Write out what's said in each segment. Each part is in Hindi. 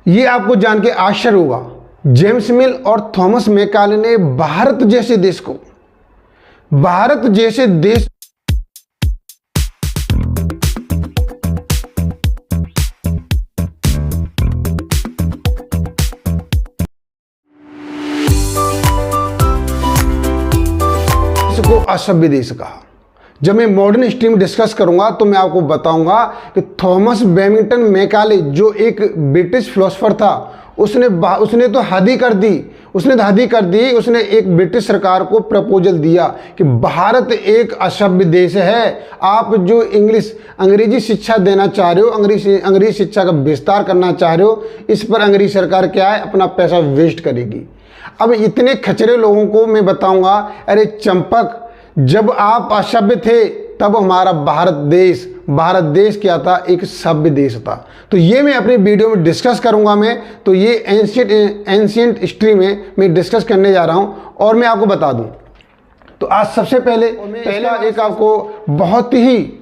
ये आपको जान के आश्चर्य होगा, जेम्स मिल और थॉमस मैकाले ने भारत जैसे देश को असभ्य देश कहा। जब मैं मॉडर्न हिस्ट्री में डिस्कस करूंगा तो मैं आपको बताऊंगा कि थॉमस बैमिंगटन मैकाले जो एक ब्रिटिश फिलोसोफर था, उसने तो हद ही कर दी। उसने एक ब्रिटिश सरकार को प्रपोजल दिया कि भारत एक असभ्य देश है। आप जो अंग्रेजी शिक्षा देना चाह रहे हो, अंग्रेजी शिक्षा का विस्तार करना चाह रहे हो, इस पर अंग्रेजी सरकार क्या है, अपना पैसा वेस्ट करेगी। अब इतने खचरे लोगों को मैं बताऊंगा, अरे चंपक, जब आप असभ्य थे तब हमारा भारत देश क्या था, एक सभ्य देश था। तो ये मैं अपनी वीडियो में डिस्कस करूंगा। तो ये एंशिएंट हिस्ट्री में मैं डिस्कस करने जा रहा हूं। और मैं आपको बता दूं, तो आज सबसे पहले एक आपको बहुत ही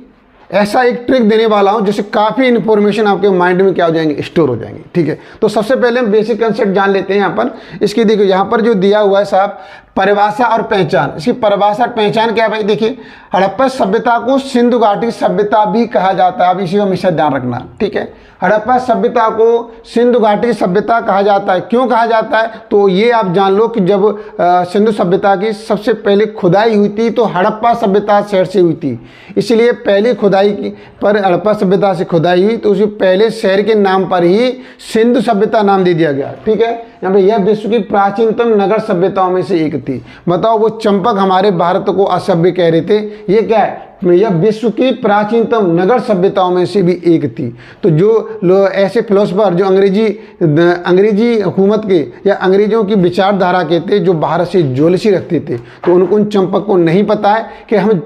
ऐसा एक ट्रिक देने वाला हूं जिससे काफ़ी इन्फॉर्मेशन आपके माइंड में क्या हो जाएंगे, स्टोर हो जाएंगे। ठीक है, तो सबसे पहले हम बेसिक कंसेप्ट जान लेते हैं। यहाँ पर इसकी देखिए, यहाँ पर जो दिया हुआ है साहब, परिभाषा और पहचान। इसकी परिभाषा और पहचान क्या है भाई, देखिए, हड़प्पा सभ्यता को सिंधु घाटी सभ्यता भी कहा जाता है। अब इसी को हमेशा ध्यान रखना, ठीक है। हड़प्पा सभ्यता को सिंधु घाटी सभ्यता कहा जाता है। क्यों कहा जाता है, तो ये आप जान लो कि जब सिंधु सभ्यता की सबसे पहले खुदाई हुई थी तो हड़प्पा सभ्यता शहर से हुई थी, इसलिए पहली खुदाई पर हड़प्पा सभ्यता से खुदाई हुई तो उसी पहले शहर के नाम पर ही सिंधु सभ्यता नाम दे दिया गया। ठीक है, यहाँ पे यह विश्व की प्राचीनतम नगर सभ्यताओं में से एक थी। बताओ, वो चंपक हमारे भारत को असभ्य कह रहे थे, ये क्या है, यह विश्व की प्राचीनतम नगर सभ्यताओं में से भी एक थी। तो जो ऐसे फिलोसोफर जो अंग्रेजी हुकूमत के या अंग्रेजों की विचारधारा के थे, जो भारत से ज्वेलसी रखते थे, तो उनको उन चंपक को नहीं पता है कि हम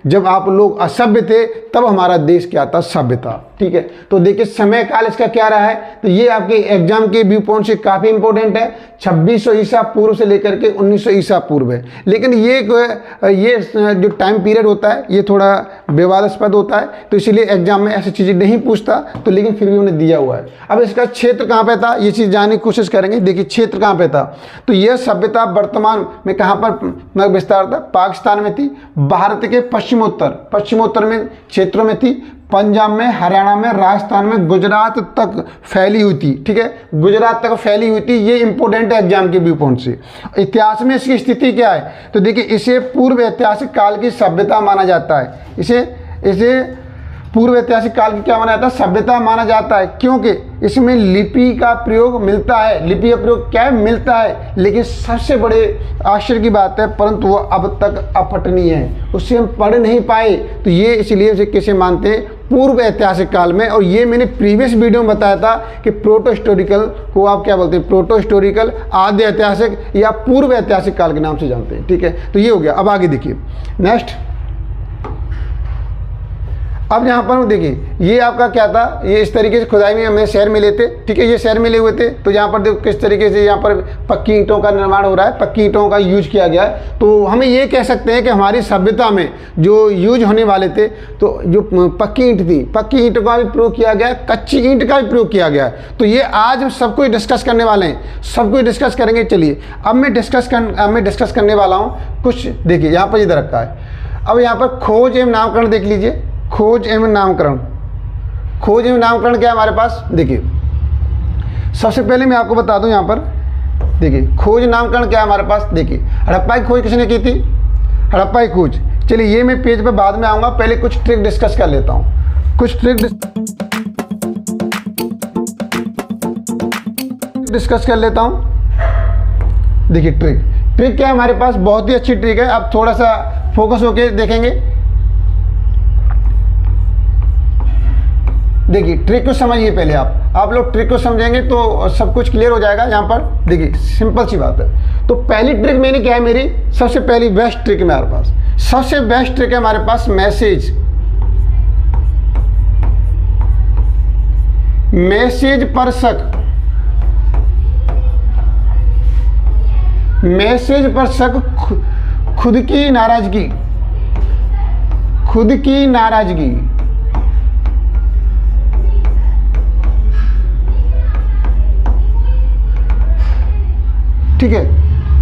जब आप लोग असभ्य थे तब हमारा देश क्या था, सभ्य था। ठीक है, तो देखिए समय काल इसका क्या रहा है, तो ये आपके एग्जाम के व्यू पॉइंट से काफ़ी इंपॉर्टेंट है। 2600 ईसा पूर्व से लेकर के 1900 ईसा पूर्व है। लेकिन ये जो टाइम पीरियड होता है ये थोड़ा विवादास्पद होता है, तो इसीलिए एग्जाम में ऐसी चीज़ें नहीं पूछता, तो लेकिन फिर भी उन्हें दिया हुआ है। अब इसका क्षेत्र कहाँ पे था, ये चीज़ जानने की कोशिश करेंगे। देखिए क्षेत्र कहाँ पे था, तो यह सभ्यता वर्तमान में कहाँ पर विस्तार था, पाकिस्तान में थी, भारत के पश्चिमोत्तर में क्षेत्रों में थी, पंजाब में, हरियाणा में, राजस्थान में, गुजरात तक फैली हुई थी। ठीक है, गुजरात तक फैली हुई थी। ये इंपॉर्टेंट है एग्जाम के व्यू पॉइंट से। इतिहास में इसकी स्थिति क्या है, तो देखिए, इसे पूर्व ऐतिहासिक काल की सभ्यता माना जाता है। इसे पूर्व ऐतिहासिक काल की क्या माना जाता है, सभ्यता माना जाता है, क्योंकि इसमें लिपि का प्रयोग मिलता है। लिपि का प्रयोग क्या है, मिलता है। लेकिन सबसे बड़े आश्चर्य की बात है, परंतु वो अब तक अपठनीय है, उससे हम पढ़ नहीं पाए। तो ये इसलिए उसे कैसे मानते हैं, पूर्व ऐतिहासिक काल में। और ये मैंने प्रीवियस वीडियो में बताया था कि प्रोटो हिस्टोरिकल को आप क्या बोलते हैं, प्रोटो हिस्टोरिकल, आद्य ऐतिहासिक या पूर्व ऐतिहासिक काल के नाम से जानते हैं। ठीक है, तो ये हो गया। अब आगे देखिए, नेक्स्ट। अब यहाँ पर देखिए, ये आपका क्या था, ये इस तरीके से खुदाई में हमें शहर मिले थे। ठीक है, ये शहर मिले हुए थे। तो यहाँ पर देखो किस तरीके से यहाँ पर पक्की ईंटों का निर्माण हो रहा है, पक्की ईंटों का यूज किया गया है। तो हम ये कह सकते हैं कि हमारी सभ्यता में जो यूज होने वाले थे, तो जो पक्की ईंट थी, पक्की ईंट का भी प्रयोग किया गया है, कच्ची ईंट का भी प्रयोग किया गया है। तो ये आज हम सब कुछ डिस्कस करने वाले हैं, सब कुछ डिस्कस करेंगे। चलिए, अब मैं डिस्कस करने वाला हूँ कुछ। देखिए यहाँ पर इधर रखा है। अब यहाँ पर खोज एवं नामकरण देख लीजिए, खोज एवं नामकरण क्या है हमारे पास। देखिए, सबसे पहले मैं आपको बता दूं, यहाँ पर देखिए खोज नामकरण क्या है हमारे पास। देखिए, हड़प्पा की खोज किसने की थी, हड़प्पा की खोज। चलिए, ये मैं पेज पे बाद में आऊँगा, पहले कुछ ट्रिक डिस्कस कर लेता हूँ। कुछ ट्रिक डिस्कस कर लेता हूँ। देखिए, ट्रिक क्या है हमारे पास, बहुत ही अच्छी ट्रिक है। अब थोड़ा सा फोकस होके देखेंगे। देखिए, ट्रिक को समझिए पहले। आप लोग ट्रिक को समझेंगे तो सब कुछ क्लियर हो जाएगा। यहाँ पर देखिए, सिंपल सी बात है। तो पहली ट्रिक मैंने क्या है, मेरी सबसे पहली बेस्ट ट्रिक है हमारे पास, सबसे बेस्ट ट्रिक है हमारे पास मैसेज पर शक, खुद की नाराजगी खुद की नाराजगी, ठीक है,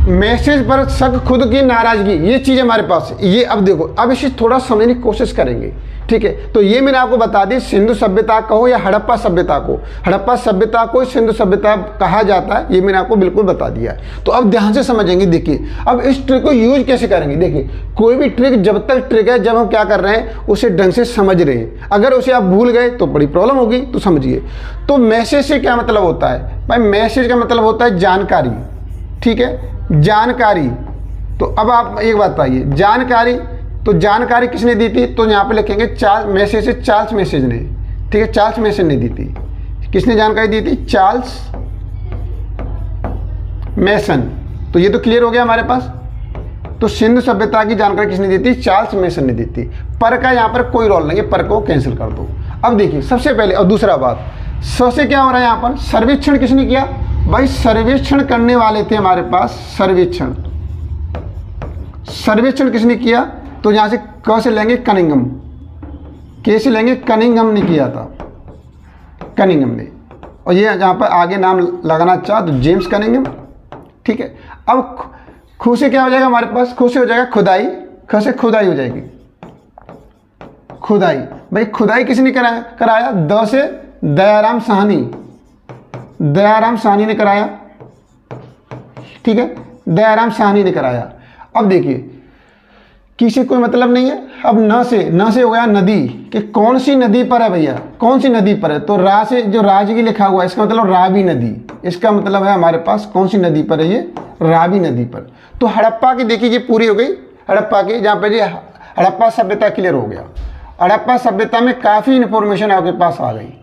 मैसेज पर शक, खुद की नाराजगी, ये चीज़ हमारे पास है। ये अब देखो, अब इसे थोड़ा समझने की कोशिश करेंगे, ठीक है। तो ये मैंने आपको बता दी, सिंधु सभ्यता कहो या हड़प्पा सभ्यता को, हड़प्पा सभ्यता को सिंधु सभ्यता कहा जाता है, ये मैंने आपको बिल्कुल बता दिया है। तो अब ध्यान से समझेंगे। देखिए अब इस ट्रिक को यूज कैसे करेंगे। देखिए कोई भी ट्रिक जब तक ट्रिक है, जब हम क्या कर रहे हैं उसे ढंग से समझ रहे हैं, अगर उसे आप भूल गए तो बड़ी प्रॉब्लम होगी। तो समझिए, तो मैसेज से क्या मतलब होता है भाई, मैसेज का मतलब होता है जानकारी, ठीक है, जानकारी। तो अब आप एक बात बताइए, जानकारी, तो जानकारी किसने दी थी, तो यहाँ पे लिखेंगे चार्ल्स मैसेज से, चार्ल्स मैसेज ने, ठीक है, चार्ल्स मैसेज ने दी थी। किसने जानकारी दी थी, चार्ल्स मैसन। तो ये तो क्लियर हो गया हमारे पास। तो सिंधु सभ्यता की जानकारी किसने दी थी, चार्ल्स मैसन ने दी थी। पर का यहाँ पर कोई रोल नहीं है, पर को कैंसिल कर दो। अब देखिए सबसे पहले, और दूसरा बात, सबसे क्या हो रहा है यहाँ पर, सर्वेक्षण किसने किया भाई, सर्वेक्षण करने वाले थे हमारे पास, सर्वेक्षण, सर्वेक्षण किसने किया, तो यहाँ से क से लेंगे कनिंघम, के से लेंगे कनिंघम ने किया था, कनिंघम ने। और ये यहाँ पर आगे नाम लगाना चाह तो जेम्स कनिंघम, ठीक है। अब खू से क्या हो जाएगा हमारे पास, खू से हो जाएगा खुदाई, ख से खुदाई हो जाएगी, खुदाई। भाई खुदाई किसने कराया, द से दयाराम साहनी, दयाराम साहनी ने कराया, ठीक है, दयाराम साहनी ने कराया। अब देखिए किसी कोई मतलब नहीं है। अब न से हो गया नदी, कि कौन सी नदी पर है भैया, कौन सी नदी पर है, तो रा से जो राजगी लिखा हुआ है इसका मतलब रावी नदी, इसका मतलब है हमारे पास कौन सी नदी पर है, ये रावी नदी पर। तो हड़प्पा की देखिए ये पूरी हो गई, हड़प्पा की, जहाँ पर ये हड़प्पा सभ्यता क्लियर हो गया। हड़प्पा सभ्यता में काफ़ी इन्फॉर्मेशन आपके पास आ गई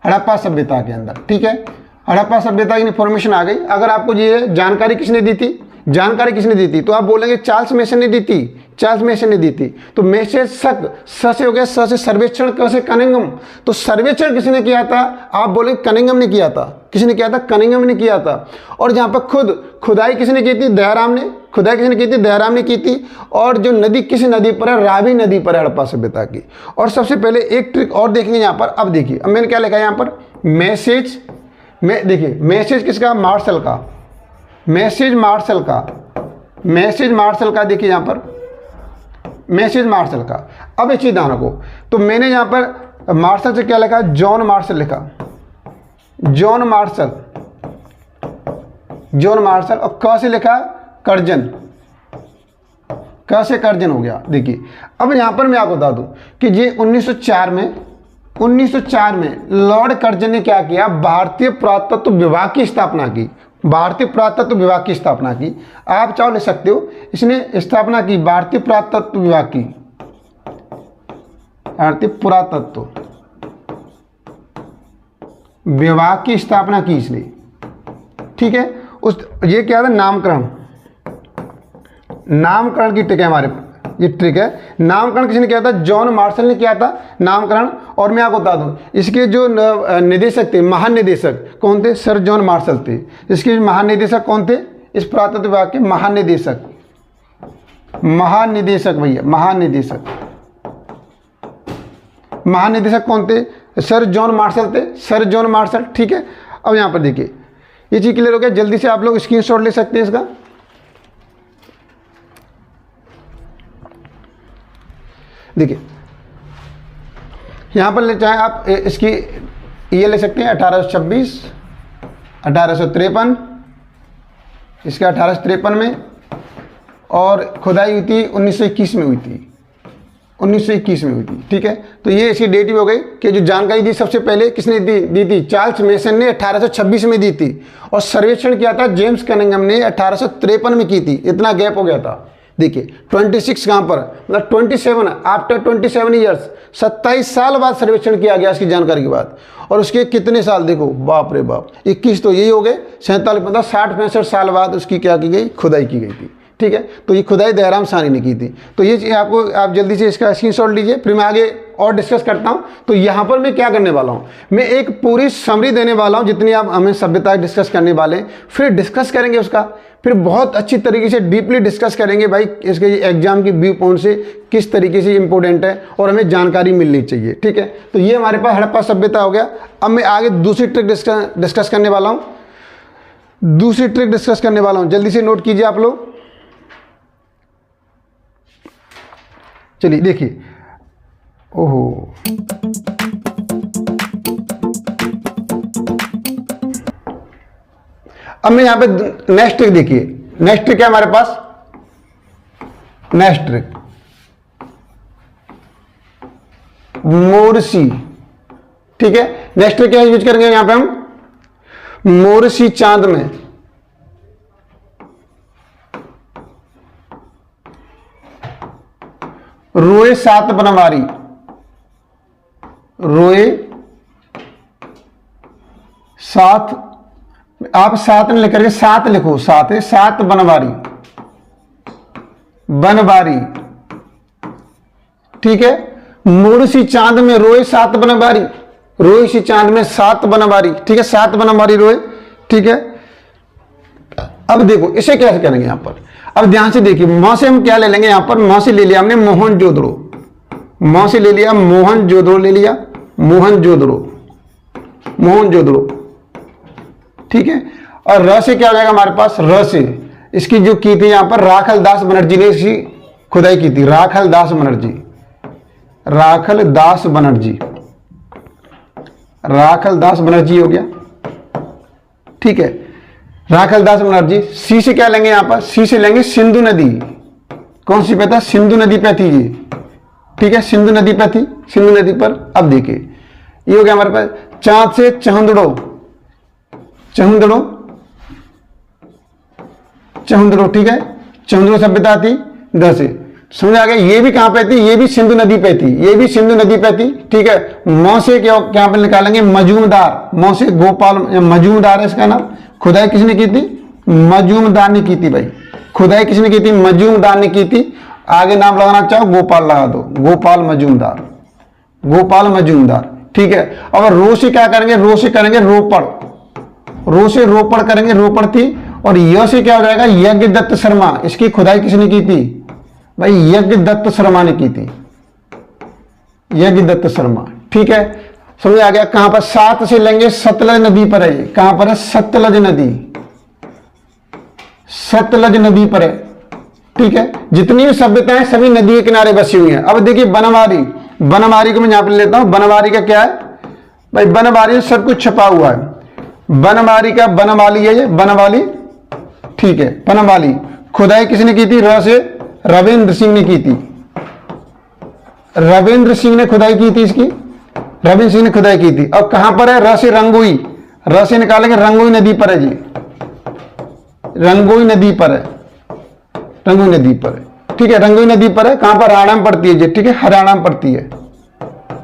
हड़प्पा सभ्यता के अंदर, ठीक है, हड़प्पा सभ्यता की इन्फॉर्मेशन आ गई। अगर आपको ये जानकारी किसने दी थी, जानकारी किसने दी थी, तो आप बोलेंगे चार्ल्स मैसन ने दी थी, चार्ल्स मैसन ने दी थी। तो मैसेज शक, स से हो गया, स से सर्वेक्षण, क से कनिंघम। तो सर्वेक्षण किसने किया था, आप बोलेंगे कनिंघम ने किया था, किसने किया था, कनिंघम ने किया था। और जहाँ पर खुदाई किसने की थी, दयाराम ने, खुदाई किसने की थी, दयाराम ने की थी। और जो नदी किस नदी पर है, रावी नदी पर है हड़प्पा सभ्यता की। और सबसे पहले एक ट्रिक और देखेंगे यहाँ पर। अब देखिए अब मैंने क्या लिखा है यहाँ पर, मैसेज में, देखिए मैसेज किसका, मार्शल का, मैसेज मार्शल का, मैसेज मार्शल का, देखिए यहाँ पर मैसेज मार्शल का। अब एक चीज ध्यान रखो, तो मैंने यहाँ पर मार्शल से क्या लिखा, जॉन मार्शल लिखा, जॉन मार्शल, जॉन मार्शल। और क से लिखा कर्जन, क से कर्जन हो गया। देखिए अब यहाँ पर मैं आपको बता दूं कि ये 1904 में लॉर्ड कर्जन ने क्या किया, भारतीय पुरातत्व विभाग की स्थापना की, भारतीय पुरातत्व विभाग की स्थापना की। आप चाहो ले सकते हो, इसने स्थापना की भारतीय पुरातत्व विभाग की, भारतीय पुरातत्व विभाग की स्थापना की इसने, ठीक है। उस ये क्या था, नामकरण, नामकरण की ट्रिक है हमारे, ये ट्रिक है। नामकरण किसने किया था, जॉन मार्शल ने किया था नामकरण। और मैं आपको बता दूं इसके जो निदेशक थे, महानिदेशक कौन थे, सर जॉन मार्शल थे। इसके महानिदेशक कौन थे, इस पुरातत्व विभाग के महानिदेशक, महानिदेशक भैया, महानिदेशक, महानिदेशक कौन थे, सर जॉन मार्शल थे, सर जॉन मार्शल, ठीक है। अब यहाँ पर देखिए ये चीज क्लियर हो गया, जल्दी से आप लोग स्क्रीनशॉट ले सकते हैं इसका। देखिए यहाँ पर चाहे आप इसकी ये ले सकते हैं 1826, 1853, इसका 1853 में, और खुदाई हुई थी 1921 में हुई थी, 1921 में हुई थी, ठीक है। तो ये इसकी डेट भी हो गई कि जो जानकारी दी सबसे पहले किसने दी थी, चार्ल्स मैसन ने 1826 में दी थी। और सर्वेक्षण किया था जेम्स कनिंघम ने 1853 में की थी। इतना गैप हो गया था। देखिए 26 कहाँ पर, मतलब 27, आफ्टर 27 ईयर्स, 27 साल बाद सर्वेक्षण किया गया इसकी जानकारी के बाद। और उसके कितने साल देखो, बाप रे बाप, 21 तो यही हो गए, 47 मतलब 60-65 साल बाद उसकी क्या की गई, खुदाई की गई थी, ठीक है। तो ये खुदाई दयाराम साहनी ने की थी। तो ये आपको, आप जल्दी से इसका स्क्रीनशॉट लीजिए, फिर मैं आगे और डिस्कस करता हूँ। तो यहाँ पर मैं क्या करने वाला हूँ, मैं एक पूरी समरी देने वाला हूँ जितनी आप हमें सभ्यता डिस्कस करने वाले, फिर डिस्कस करेंगे उसका फिर बहुत अच्छी तरीके से डीपली डिस्कस करेंगे भाई इसके एग्जाम की व्यू पॉइंट से किस तरीके से इंपॉर्टेंट है और हमें जानकारी मिलनी चाहिए। ठीक है, तो ये हमारे पास हड़प्पा सभ्यता हो गया। अब मैं आगे दूसरी ट्रिक डिस्कस करने वाला हूँ। दूसरी ट्रिक डिस्कस करने वाला हूँ, जल्दी से नोट कीजिए आप लोग। चलिए देखिए, ओहो अब मैं यहां पे नेक्स्ट ट्रिक देखिए। नेक्स्ट ट्रिक है हमारे पास, नेक्स्ट ट्रिक मोरसी। ठीक है, नेक्स्ट ट्रिक क्या यूज करेंगे यहां पे हम, मोरसी चांद में रोए 7 बनवारी, रोए 7, आप 7 लिख करके 7 लिखो, 7 है, 7 बनवारी, बनवारी। ठीक है, मोरसी चांद में रोए 7 बनवारी, रोए सी चांद में 7 बनवारी। ठीक है, 7 बनवारी रोए। ठीक है, अब देखो इसे कैसे करेंगे यहां पर। अब ध्यान से देखिए, मां से हम क्या ले लेंगे यहां पर, मां से ले लिया हमने मोहनजोदड़ो, मां से ले लिया मोहनजोदड़ो, ले लिया मोहनजोदड़ो, मोहनजोदड़ो। ठीक है, और र से क्या हो जाएगा हमारे पास, र से इसकी जो की थी यहां पर राखल दास बनर्जी ने इसकी खुदाई की थी, राखल दास बनर्जी, राखल दास बनर्जी, राखल दास बनर्जी हो गया। ठीक है, राखल दास बनर्जी। सी से क्या लेंगे यहां पर, सी से लेंगे सिंधु नदी, कौन सी पे था, सिंधु नदी पे थी ये। ठीक है, सिंधु नदी पे थी, सिंधु नदी पर। अब देखिए ये हो गया हमारे पास, चांद से चहुंदड़ो, चहुंदड़ो, चहुंदड़ो। ठीक है, चहुंदड़ो सभ्यता थी 10 से, समझ आ गया। ये भी कहां पे थी, ये भी सिंधु नदी पे थी, ये भी सिंधु नदी पे थी। ठीक है, मौ से क्या पे निकालेंगे, मजूमदार, मौ से गोपाल मजूमदार है इसका नाम। खुदाई किसने की थी, मजूमदार ने की थी भाई, खुदाई किसने की थी, मजूमदार ने की थी। आगे नाम लगाना चाहो गोपाल लगा दो, गोपाल मजूमदार, गोपाल मजूमदार। ठीक है, और रो से क्या करेंगे, रो से करेंगे रोपड़, रो से रोपड़ करेंगे, रोपड़ थी। और य से क्या हो जाएगा, यज्ञ दत्त शर्मा, इसकी खुदाई किसने की थी भाई, यज्ञ दत्त शर्मा ने की थी, यज्ञ दत्त शर्मा। ठीक है, समझ आ गया। कहां पर, 7 से लेंगे सतलज नदी पर है, कहां पर है, सतलज नदी, सतलज नदी पर है। ठीक है, जितनी भी सभ्यताएं सभी नदी के किनारे बसी हुई हैं। अब देखिए बनवारी, बनवारी को मैं यहां पर लेता हूं। बनवारी का क्या है भाई, बनवारी सब कुछ छपा हुआ है। बनवारी का बनवाली है ये, बनवाली। ठीक है, बनवाली खुदाई किसने की थी, र से रविंद्र सिंह ने की थी, रविंद्र सिंह ने खुदाई की थी इसकी, रविंद्र सिंह ने खुदाई की थी। अब कहां पर है, र से रंगोई, र से निकालेंगे रंगोई नदी पर है जी, रंगोई नदी पर है, रंगोई नदी पर है। ठीक है, रंगोई नदी पर है, कहां पर, हरियाणा में पड़ती है जी। ठीक है, हरियाणा में पड़ती है,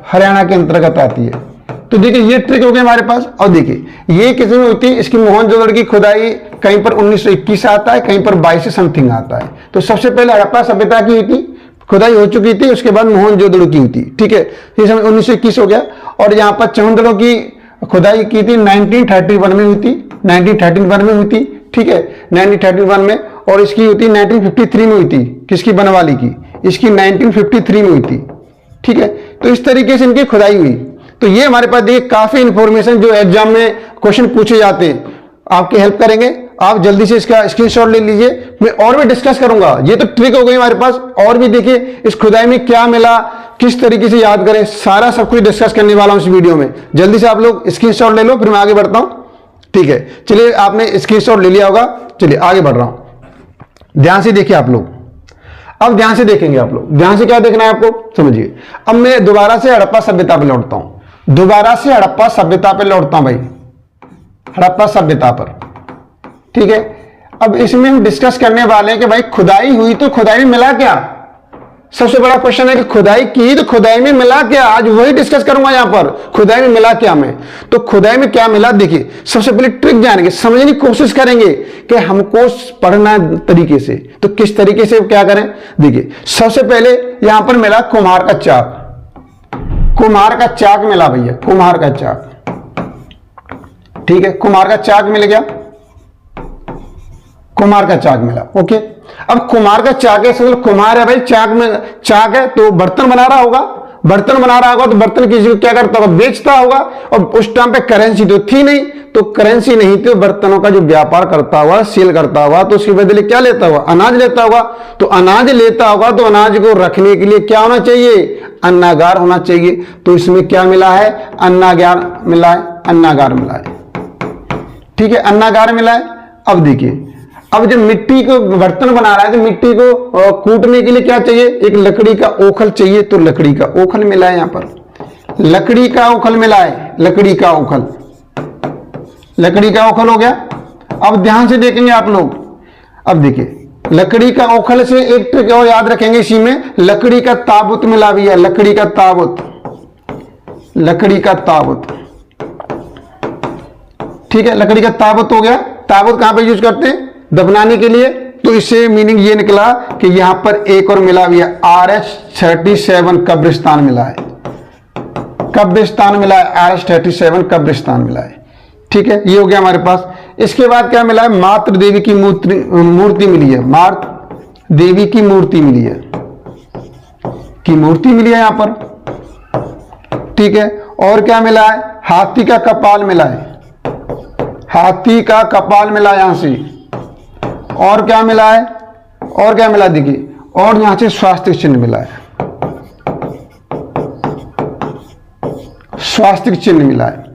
हरियाणा के अंतर्गत आती है। तो देखिए ये ट्रिक हो गई हमारे पास। और देखिए ये किस में होती है, इसकी मोहनजोदड़ो की खुदाई कहीं पर 1921 आता है, कहीं पर 22 से समथिंग आता है। तो सबसे पहले हड़प्पा सभ्यता की हुई थी, खुदाई हो चुकी थी, उसके बाद मोहनजोदड़ो की हुई थी। ठीक है, ये समय 1921 हो गया। और यहाँ पर चहुंदड़ो की खुदाई की थी 1931 में हुई थी, 1931 में हुई थी। ठीक है, 1931 में। और इसकी हुई थी 1953 में हुई थी, किसकी, बनवाली की, इसकी 1953 में हुई थी। ठीक है, तो इस तरीके से इनकी खुदाई हुई। तो ये हमारे पास देखिए काफी इंफॉर्मेशन जो एग्जाम में क्वेश्चन पूछे जाते हैं, आपकी हेल्प करेंगे। आप जल्दी से इसका स्क्रीनशॉट ले लीजिए, मैं और भी डिस्कस करूंगा। ये तो ट्रिक हो गई हमारे पास, और भी देखिए इस खुदाई में क्या मिला, किस तरीके से याद करें, सारा सब कुछ डिस्कस करने वाला हूं इस वीडियो में। जल्दी से आप लोग स्क्रीनशॉट ले लो, फिर मैं आगे बढ़ता हूं। ठीक है, चलिए आपने स्क्रीनशॉट ले लिया होगा, चलिए आगे बढ़ रहा हूं। ध्यान से देखिए आप लोग, अब ध्यान से देखेंगे आप लोग, ध्यान से क्या देखना है आपको समझिए। अब मैं दोबारा से हड़प्पा सभ्यता पर लौटता हूं, दोबारा से हड़प्पा सभ्यता पर लौटता हूं भाई, हड़प्पा सभ्यता पर। ठीक है, अब इसमें हम डिस्कस करने वाले हैं कि भाई खुदाई हुई तो खुदाई में मिला क्या। सबसे बड़ा क्वेश्चन है कि खुदाई की तो खुदाई में मिला क्या, आज वही डिस्कस करूंगा यहां पर, खुदाई में मिला क्या। मैं तो खुदाई में क्या मिला देखिए, सबसे पहले ट्रिक जानेंगे, समझने की कोशिश करेंगे कि हमको पढ़ना तरीके से, तो किस तरीके से क्या करें। देखिए सबसे पहले यहां पर मिला कुम्हार का चाक, कुम्हार का चाक मिला भैया, कुम्हार का चाक। ठीक है, कुम्हार का चाक मिल गया, कुम्हार का चाक मिला। ओके, अब कुम्हार का चाक है, समझ कुम्हार है भाई, चाक में चाक है तो बर्तन बना रहा होगा, बर्तन बना रहा होगा तो बर्तन किसी को क्या करता होगा, बेचता होगा। और उस टाइम पे करेंसी तो थी नहीं, तो करेंसी नहीं थी, बर्तनों का जो व्यापार करता हुआ, सेल करता हुआ, तो उसके बदले क्या लेता हुआ, अनाज लेता होगा। तो अनाज लेता होगा तो अनाज को रखने के लिए क्या होना चाहिए, अन्नागार होना चाहिए। तो इसमें क्या मिला है, अन्नागार मिला है, अन्नागार मिला है। ठीक है, अन्नागार मिला है। अब देखिए, अब जब मिट्टी को बर्तन बना रहा है तो मिट्टी को कूटने के लिए क्या चाहिए, एक लकड़ी का ओखल चाहिए। तो लकड़ी का ओखल मिला है, यहां पर लकड़ी का ओखल मिला है, लकड़ी का ओखल, लकड़ी का ओखल हो गया। अब ध्यान से देखेंगे आप लोग, अब देखिए लकड़ी का ओखल से एक ट्रिक और याद रखेंगे, इसी में लकड़ी का ताबूत मिला भी है, लकड़ी का ताबूत, लकड़ी का ताबूत। ठीक है, लकड़ी का ताबूत हो गया। ताबूत कहां पे यूज करते हैं, दफनाने के लिए। तो इससे मीनिंग ये निकला कि यहां पर एक और मिला भी है, RH-37 कब्रिस्तान मिला है, कब्रिस्तान मिला है, RH-37 कब्रिस्तान मिला है। ठीक है, ये हो गया हमारे पास। इसके बाद क्या मिला है, मातृ देवी की मूर्ति मिली है, मातृ देवी की मूर्ति मिली है, की मूर्ति मिली है यहां पर। ठीक है, और क्या मिला है, हाथी का कपाल मिला है, हाथी का कपाल मिला यहां से। और क्या मिला है, और क्या मिला देखिए, और यहां से स्वास्तिक चिन्ह मिला है, स्वास्तिक चिन्ह मिला है।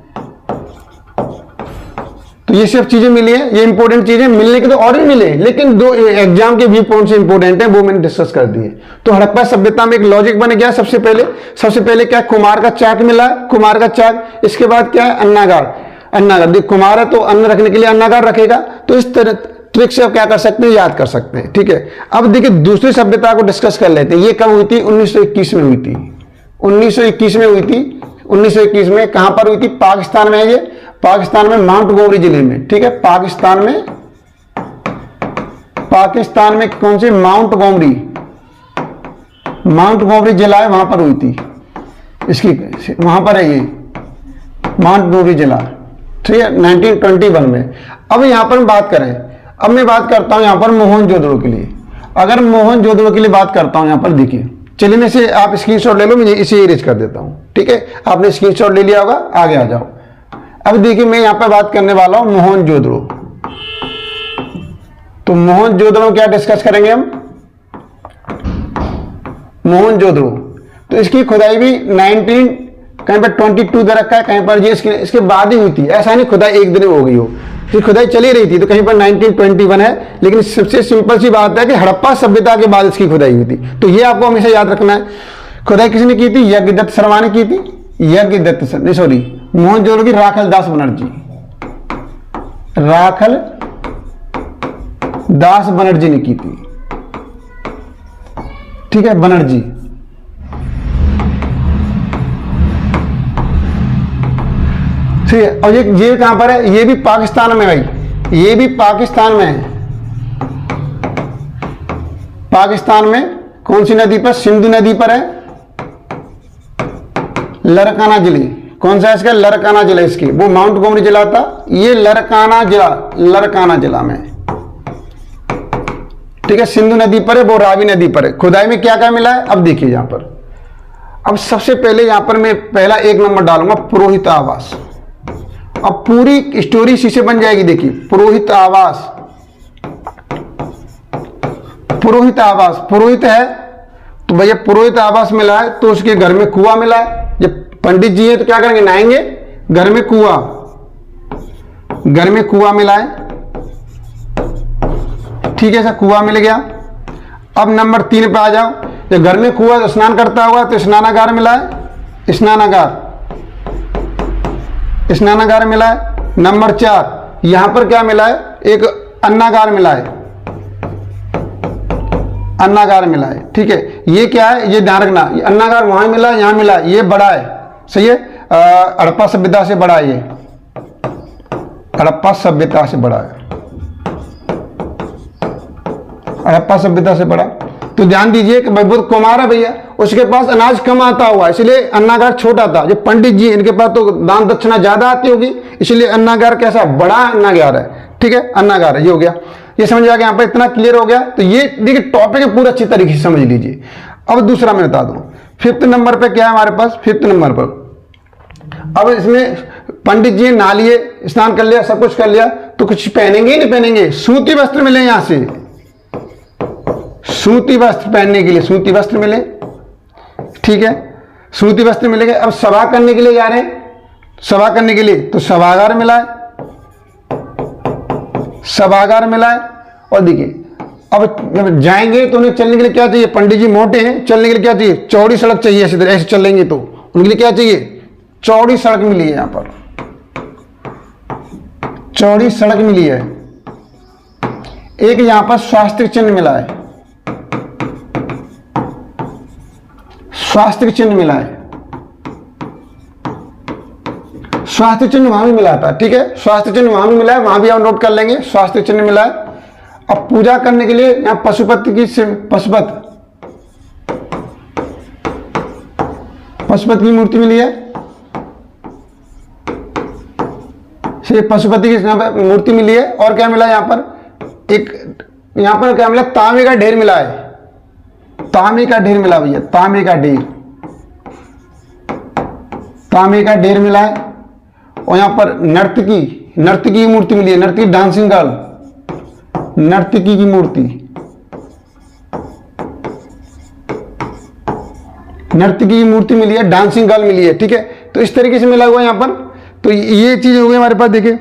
तो ये सब चीजें मिली है, ये इंपॉर्टेंट चीजें मिलने के तो और भी मिले, लेकिन दो एग्जाम के व्यू पॉइंट से इंपॉर्टेंट है, वो मैंने डिस्कस कर दिए। तो हड़प्पा सभ्यता में एक लॉजिक बन गया। सबसे पहले क्या, कुम्हार का चाक मिला है, कुम्हार का चाक। इसके बाद क्या है, अन्नागार, अन्नागार। देख कुम्हार है तो अन्न रखने के लिए अन्नागार रखेगा। तो इस तरह ट्रिक से आप क्या कर सकते हैं, याद कर सकते हैं। ठीक है, अब देखिए दूसरी सभ्यता को डिस्कस कर लेते हैं। ये कब हुई थी, 1921 में हुई थी, 1921 में हुई थी। 1921 में कहां पर हुई थी, पाकिस्तान में है ये, पाकिस्तान में माउंट गोमरी जिले में। ठीक है, पाकिस्तान में कौन से, माउंट गोमरी, माउंट गोमरी जिला है, वहां पर हुई थी इसकी, वहां पर है ये माउंट गोमरी जिला। ठीक है, 1921 में। अब यहां पर बात करें, अब मैं बात करता हूं यहां पर मोहनजोदड़ो के लिए। अगर मोहनजोदड़ो के लिए बात करता हूं यहां पर, देखिए चलिए मैं इसे, आप स्क्रीनशॉट ले लो, मैं इसे इरेज कर देता हूं। ठीक है, आपने स्क्रीनशॉट ले लिया होगा, आगे आ जाओ। अब देखिए मैं यहां पर बात करने वाला हूं मोहनजोदड़ो। तो मोहनजोदड़ो क्या डिस्कस करेंगे हम, मोहनजोदड़ो। तो इसकी खुदाई भी 19 कहीं पर 22 दे रखा है, कहीं पर ये इसके बाद ही हुई थी। ऐसा नहीं खुदाई एक दिन में हो गई हो, ये खुदाई चली रही थी। तो कहीं पर 1921 है, लेकिन सबसे सिंपल सी बात है कि हड़प्पा सभ्यता के बाद इसकी खुदाई हुई थी। तो ये आपको हमेशा याद रखना है। खुदाई किसने की थी, यज्ञदत्त शर्मा ने की थी, यज्ञदत्त नहीं सॉरी मोहनजोदड़ो की राखल दास बनर्जी, राखल दास बनर्जी ने की थी। ठीक है, बनर्जी। ठीक है, और ये कहां पर है, ये भी पाकिस्तान में भाई, ये भी पाकिस्तान में है। पाकिस्तान में कौन सी नदी पर, सिंधु नदी पर है, लरकाना जिले। कौन सा है इसका, लरकाना जिला। इसके वो माउंट गोमरी जिला था, ये लरकाना जिला, लरकाना जिला में। ठीक है, सिंधु नदी पर है, वो रावी नदी पर है। खुदाई में क्या क्या मिला है, अब देखिए यहां पर। अब सबसे पहले यहां पर मैं पहला 1 नंबर डालूंगा, पुरोहित आवास। अब पूरी स्टोरी इसी से बन जाएगी। देखिए पुरोहित आवास, पुरोहित आवास, पुरोहित है तो भैया पुरोहित आवास मिला है, तो उसके घर में कुआं मिला है। जब पंडित जी हैं तो क्या करेंगे, नहाएंगे, घर में कुआं, घर में कुआं मिला है। ठीक है, सर कुआं मिल गया। अब नंबर 3 पे आ जाओ, जब घर में कुआं स्नान करता हुआ तो स्नानागार मिला है, स्नानागार, स्नानागार मिला है। नंबर 4 यहां पर क्या मिला है, एक अन्नागार मिला है, अन्नागार मिला है। ठीक है, ये क्या है, ये ध्यान रखना, ये अन्नागार वहां मिला है, यहां मिला है, ये बड़ा है, सही है। हड़प्पा सभ्यता से बड़ा है, ये हड़प्पा सभ्यता से बड़ा है, हड़प्पा सभ्यता से बड़ा। तो ध्यान दीजिए कि भाई बहुत कुम्हार है भैया, उसके पास अनाज कम आता हुआ, इसलिए अन्नागार छोटा था। जो पंडित जी इनके पास तो दान दक्षिणा ज्यादा आती होगी, इसलिए अन्नागार कैसा, बड़ा अन्नागार है। ठीक है, अन्नागार है, ये हो गया। ये समझ आ गया, यहाँ पर इतना क्लियर हो गया। तो ये देखिए टॉपिक है, पूरा अच्छी तरीके से समझ लीजिए। अब दूसरा मैं बता दूं, 5th नंबर पे क्या है हमारे पास, 5th नंबर पर अब इसमें पंडित जी नहा लिए, स्नान कर लिया, सब कुछ कर लिया, तो कुछ पहनेंगे ही नहीं पहनेंगे, सूती वस्त्र मिले यहां से, सूती वस्त्र पहनने के लिए सूती वस्त्र मिले, ठीक है, सूती वस्त्र मिलेंगे। अब सभा करने के लिए जा रहे हैं, सभा करने के लिए तो सभागार मिला है, सभागार मिला है। और देखिए अब जब जाएंगे तो उन्हें चलने के लिए क्या चाहिए, पंडित जी मोटे हैं, चलने के लिए क्या चाहिए, चौड़ी सड़क चाहिए, ऐसे चलेंगे तो उनके लिए क्या चाहिए, चौड़ी सड़क मिली है, यहां पर चौड़ी सड़क मिली है। एक यहां पर स्वास्तिक चिन्ह मिला है, स्वास्तिक चिन्ह मिला है, स्वास्तिक चिन्ह वहां भी मिला था, ठीक है, स्वास्तिक चिन्ह वहां भी मिला है, वहां भी हम नोट कर लेंगे, स्वास्तिक चिन्ह मिला है। अब पूजा करने के लिए यहां पशुपति की पशुपति की मूर्ति मिली है, पशुपति की मूर्ति मिली है। और क्या मिला यहां पर, एक यहां पर क्या मिला, तांबे का ढेर मिला है, तांबे का ढेर मिला भैया, तांबे का ढेर, तांबे का ढेर मिला है। और यहां पर नर्तकी की मूर्ति मिली है, नर्तकी डांसिंग गर्ल, नर्तकी की मूर्ति, नर्तकी की मूर्ति मिली है, डांसिंग गर्ल मिली है, ठीक है। तो इस तरीके से मिला हुआ यहां पर। तो ये चीज हो गई हमारे पास, देखिए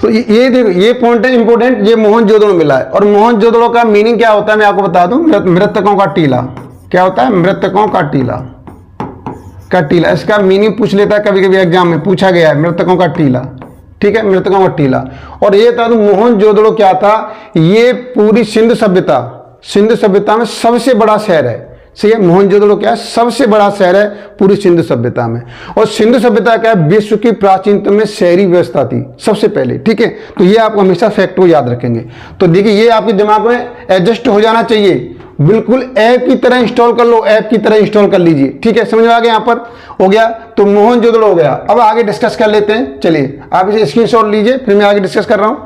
तो ये देखो, ये पॉइंट है इंपॉर्टेंट, ये मोहनजोदड़ो मिला है। और मोहनजोदड़ो का मीनिंग क्या होता है मैं आपको बता दूं, मृतकों का टीला। क्या होता है, मृतकों का टीला, का टीला, इसका मीनिंग पूछ लेता है कभी कभी एग्जाम में, पूछा गया है, मृतकों का टीला, ठीक है, मृतकों का टीला। और ये था मोहनजोदड़ो क्या था, ये पूरी सिंधु सभ्यता में सबसे बड़ा शहर है। सही है, मोहनजोदड़ो क्या है, सबसे बड़ा शहर है पूरी सिंधु सभ्यता में। और सिंधु सभ्यता क्या है, विश्व की प्राचीनतम में शहरी व्यवस्था थी सबसे पहले, ठीक है। तो ये आप हमेशा फैक्ट को याद रखेंगे। तो देखिए ये आपके दिमाग में एडजस्ट हो जाना चाहिए, बिल्कुल ऐप की तरह इंस्टॉल कर लो, ऐप की तरह इंस्टॉल कर लीजिए, ठीक है। समझ में आ गया, यहाँ पर हो गया। तो मोहनजोदड़ो हो गया। अब आगे डिस्कस कर लेते हैं, चलिए आप इसे स्क्रीनशॉट लीजिए, फिर मैं आगे डिस्कस कर रहा हूं।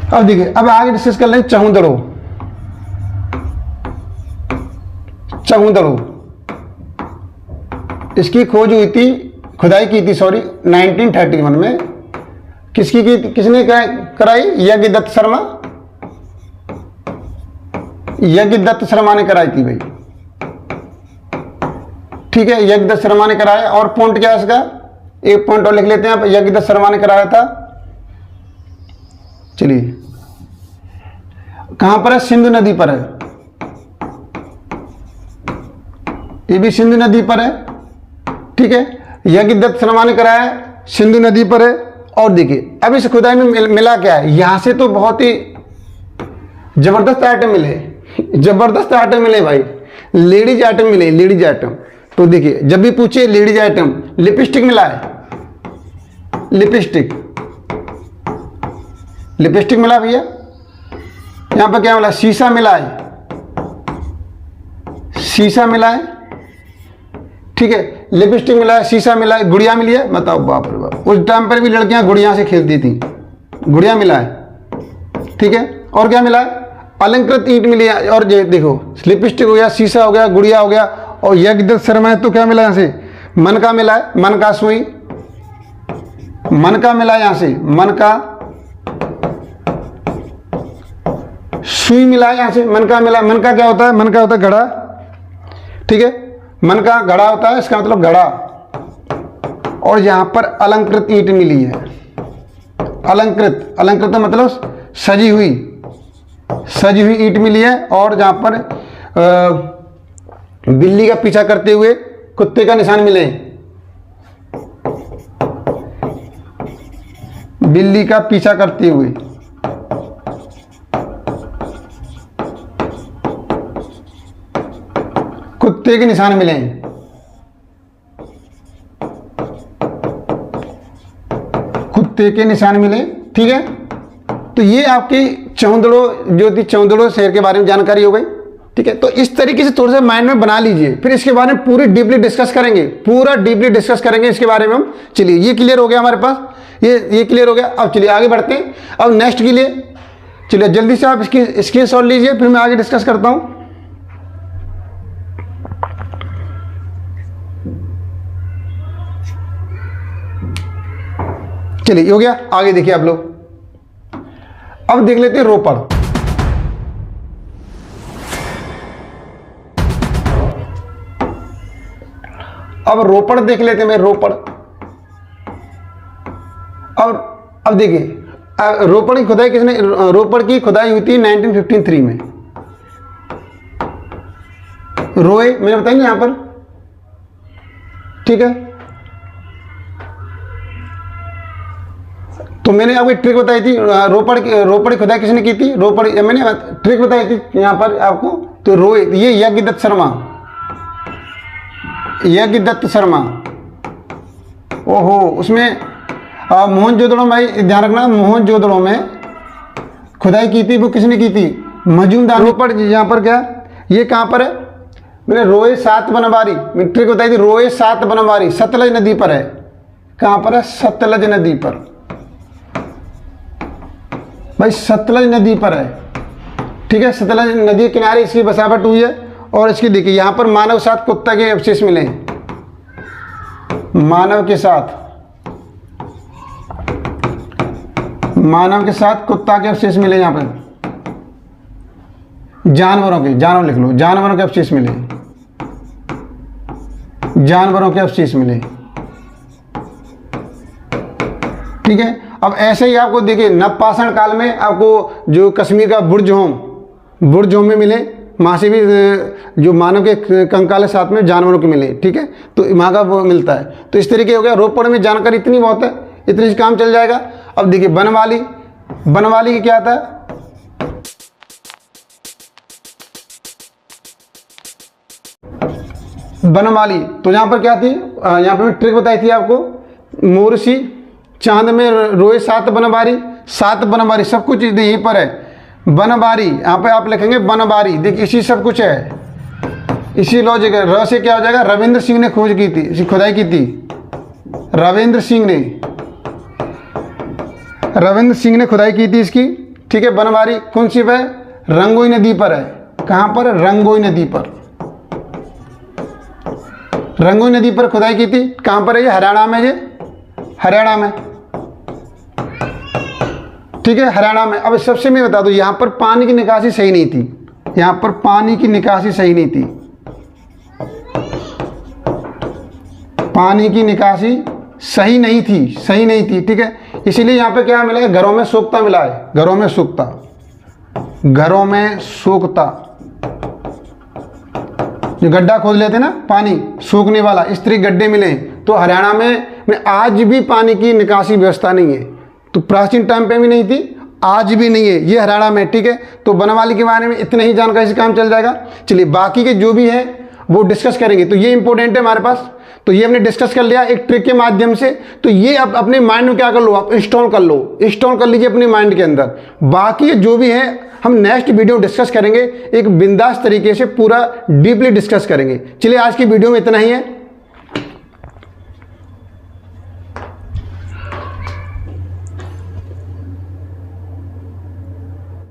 अब देखिए, अब आगे डिस्कस कर लें चहुंदड़ो। इसकी खोज हुई थी, खुदाई की थी 1931 में। किसने कराई, यज्ञदत्त शर्मा ने कराई थी भाई, ठीक है, यज्ञदत्त शर्मा ने कराया। और पॉइंट क्या है इसका, एक पॉइंट और लिख लेते हैं, यज्ञदत्त शर्मा ने कराया था। चलिए कहां पर है, सिंधु नदी पर है, ये भी सिंधु नदी पर है, ठीक है, यज्ञदत्त शर्मा ने कराया, सिंधु नदी पर है। और देखिए अब इस खुदाई में मिला क्या है, यहां से तो बहुत ही जबरदस्त आइटम मिले भाई, लेडीज आइटम मिले, लेडीज आइटम। तो देखिए जब भी पूछे लेडीज आइटम, लिपस्टिक मिला है, लिपस्टिक मिला भैया। यहां पर क्या मिला, शीशा मिला है, ठीक है, लिपस्टिक मिला है, शीशा मिला है, गुड़िया मिली है। बताओ बाप रे बाप, उस टाइम पर भी लड़कियां गुड़िया से खेलती थी, गुड़िया मिला है, ठीक है। और क्या मिला है, अलंकृत ईंट मिली है। और देखो लिपस्टिक हो गया, शीशा हो गया, गुड़िया हो गया। और यज्ञदत्त शर्मा है तो क्या मिला यहां से, मन का मिला है, मन का सुई, मन का मिला यहां से, मन का सुई मिला है यहां से, मन का मिला। मन का क्या होता है, मन का होता है घड़ा, ठीक है, मन का घड़ा होता है, इसका मतलब घड़ा। और यहां पर अलंकृत ईंट मिली है, अलंकृत मतलब सजी हुई ईंट मिली है। और जहां पर बिल्ली का पीछा करते हुए कुत्ते का निशान मिले, बिल्ली का पीछा करते हुए, कुत्ते के निशान मिले, कुत्ते के निशान मिले, ठीक है। तो ये आपकी चहुंदड़ो जो थी, चहुंदड़ो शहर के बारे में जानकारी हो गई। ठीक है। तो इस तरीके से थोड़ा सा माइंड में बना लीजिए, फिर इसके बारे में पूरी डीपली डिस्कस करेंगे, पूरा डीपली डिस्कस करेंगे इसके बारे में हम। चलिए ये क्लियर हो गया हमारे पास, ये क्लियर हो गया। अब चलिए आगे बढ़ते हैं। अब नेक्स्ट के लिए चलिए जल्दी से आप इसकी स्क्रीनशॉट लीजिए, फिर मैं आगे डिस्कस करता हूं। चलिए हो गया, आगे देखिए आप लोग। अब देख लेते हैं रोपड़। अब रोपड़ देख लेते हैं, मैं रोपड़। अब देखिए रोपड़ की खुदाई किसने, रोपड़ की खुदाई हुई थी 1953 में। रोए मैंने बताया ना यहां पर, ठीक है। तो मैंने आपको ट्रिक बताई थी, रोपड़ की खुदाई किसने की थी, रोपड़, मैंने ट्रिक बताई थी यहां पर आपको। तो रोए, ये यज्ञदत्त शर्मा, यज्ञदत्त शर्मा। ओहो, उसमें मोहनजोदड़ो भाई ध्यान रखना, मोहनजोदड़ो में खुदाई की थी, वो किसने की थी, मजूमदार। रोपड़ यहाँ पर क्या, ये कहाँ पर है, मैंने रोए 7 बनवारी, मैंने ट्रिक बताई थी, रोए 7 बनवारी सतलज नदी पर है। कहाँ पर है, सतलज नदी पर भाई, सतलज नदी पर है, ठीक है। सतलज नदी के किनारे इसकी बसावट हुई है। और इसकी देखिए यहाँ पर मानव के साथ कुत्ता के अवशेष मिले हैं, मानव के साथ कुत्ता के अवशेष मिले। यहाँ पर जानवर लिख लो, जानवरों के अवशेष मिले, जानवरों के अवशेष मिले, ठीक है। अब ऐसे ही आपको देखिए नवपाषाण काल में आपको जो कश्मीर का बुर्ज होम में मिले, वहाँ से भी जो मानव के कंकाल साथ में जानवरों के मिले, ठीक है। तो वहाँ का वो मिलता है। तो इस तरीके हो गया। रोपड़ में जानकारी इतनी बहुत है, इतने से काम चल जाएगा। अब देखिए बनवाली की क्या था, बनवाली, तो यहाँ पर क्या थी, यहाँ पर मैं ट्रिक बताई थी आपको, मोरसी चांद में रोए 7 बनवारी, 7 बनवारी, सब कुछ यहीं पर है। बनवारी यहाँ पे आप लिखेंगे बनवारी, देखिए इसी सब कुछ है, इसी लॉजिक है। र से क्या हो जाएगा, रविंद्र सिंह ने खोज की थी, इसी खुदाई की थी, रविंद्र सिंह ने खुदाई की थी इसकी, ठीक है। बनवारी कौन सी है, रंगोई नदी पर है। कहाँ पर, रंगोई नदी पर, रंगोई नदी पर खुदाई की थी। कहाँ पर है ये, हरियाणा में, ये हरियाणा में, ठीक है, हरियाणा में। अब सबसे मैं बता दूं, यहाँ पर पानी की निकासी सही नहीं थी, यहाँ पर पानी की निकासी सही नहीं थी, पानी की निकासी सही नहीं थी, ठीक है। इसीलिए यहाँ पे क्या मिला है, घरों में सोख्ता मिला है, घरों में सोख्ता, जो गड्ढा खोद लेते ना पानी सूखने वाला, इस तरह गड्ढे मिले। तो हरियाणा में आज भी पानी की निकासी व्यवस्था नहीं है। तो प्राचीन टाइम पे भी नहीं थी, आज भी नहीं है, ये हरियाणा में, ठीक है। तो बनवाली के बारे में इतने ही जानकारी से काम चल जाएगा। चलिए बाकी के जो भी है वो डिस्कस करेंगे। तो ये इंपॉर्टेंट है हमारे पास, तो ये हमने डिस्कस कर लिया एक ट्रिक के माध्यम से। तो ये अब अपने माइंड में क्या कर लो, आप इंस्टॉल कर लीजिए अपने माइंड के अंदर। बाकी जो भी है हम नेक्स्ट वीडियो डिस्कस करेंगे, एक बिंदास तरीके से पूरा डीपली डिस्कस करेंगे। चलिए आज की वीडियो में इतना ही है।